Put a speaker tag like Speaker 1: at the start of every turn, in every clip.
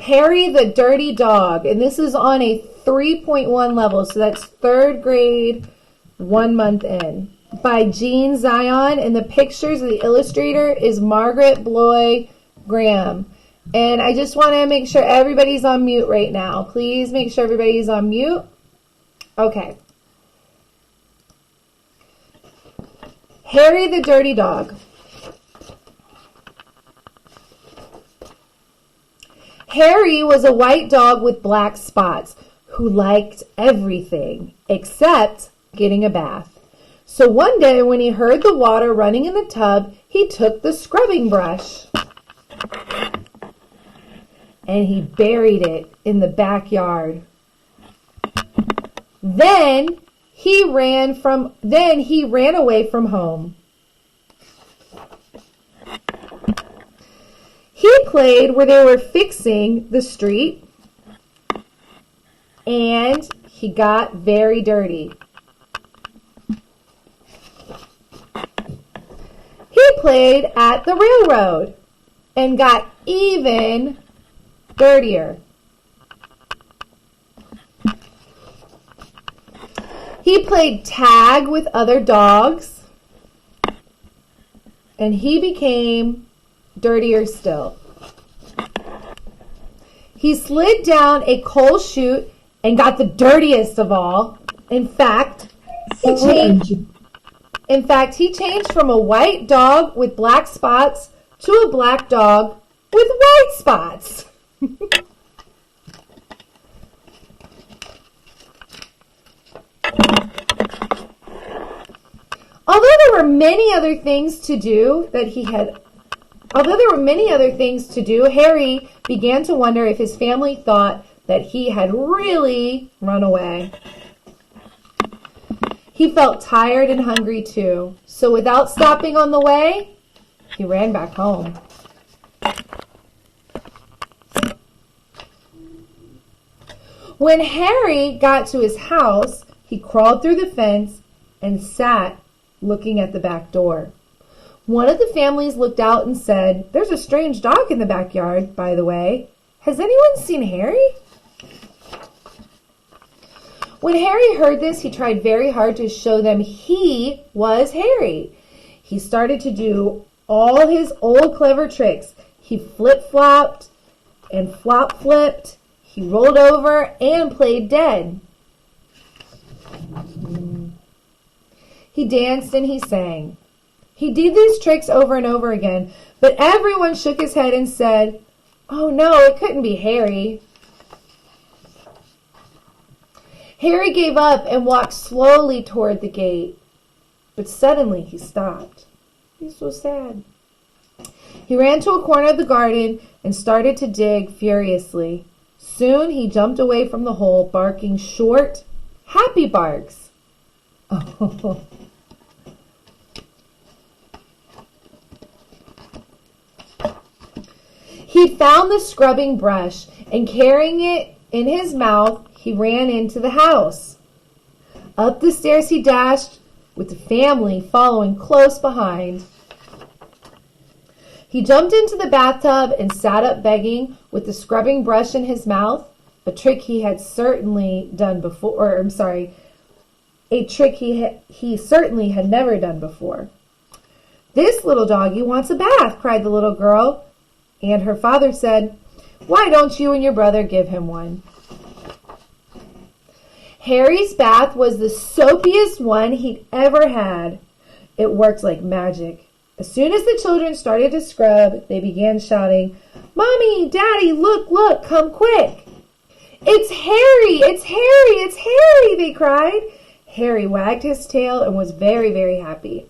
Speaker 1: Harry the Dirty Dog, and this is on a 3.1 level, so that's third grade, 1 month in, by Jean Zion, and the pictures of the illustrator is Margaret Bloy Graham. And I just want to make sure everybody's on mute right now. Please make sure everybody's on mute. Okay. Harry the Dirty Dog. Harry was a white dog with black spots who liked everything except getting a bath. So one day when he heard the water running in the tub, he took the scrubbing brush and he buried it in the backyard. Then he ran away from home. He played where they were fixing the street, and he got very dirty. He played at the railroad and got even dirtier. He played tag with other dogs, and he became dirtier still. He slid down a coal chute and got the dirtiest of all. In fact, he changed from a white dog with black spots to a black dog with white spots. Although there were many other things to do, Harry began to wonder if his family thought that he had really run away. He felt tired and hungry too, so without stopping on the way, he ran back home. When Harry got to his house, he crawled through the fence and sat looking at the back door. One of the families looked out and said, "There's a strange dog in the backyard, by the way. Has anyone seen Harry?" When Harry heard this, he tried very hard to show them he was Harry. He started to do all his old clever tricks. He flip-flopped and flop-flipped. He rolled over and played dead. He danced and he sang. He did these tricks over and over again, but everyone shook his head and said, "Oh no, it couldn't be Harry." Harry gave up and walked slowly toward the gate, but suddenly he stopped. He's so sad. He ran to a corner of the garden and started to dig furiously. Soon he jumped away from the hole, barking short, happy barks. Oh. He found the scrubbing brush, and carrying it in his mouth, he ran into the house. Up the stairs he dashed, with the family following close behind. He jumped into the bathtub and sat up begging with the scrubbing brush in his mouth, a trick he certainly had never done before. "This little doggy wants a bath," cried the little girl, and her father said, "Why don't you and your brother give him one?" Harry's bath was the soapiest one he'd ever had. It worked like magic. As soon as the children started to scrub, they began shouting, "Mommy, Daddy, look, look, come quick." "It's Harry, it's Harry, it's Harry," they cried. Harry wagged his tail and was very, very happy.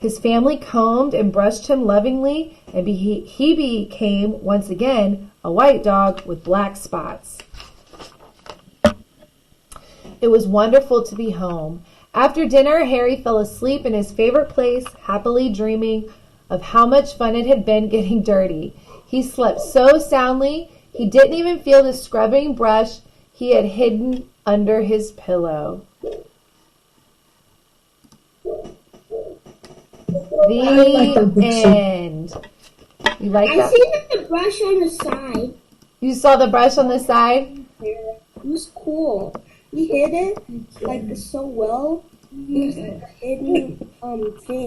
Speaker 1: His family combed and brushed him lovingly, and he became, once again, a white dog with black spots. It was wonderful to be home. After dinner, Harry fell asleep in his favorite place, happily dreaming of how much fun it had been getting dirty. He slept so soundly, he didn't even feel the scrubbing brush he had hidden under his pillow. The end. You like that?
Speaker 2: I see the brush on the side.
Speaker 1: You saw the brush on the side?
Speaker 2: It was cool. He hid it like so well. It was like a hidden thing.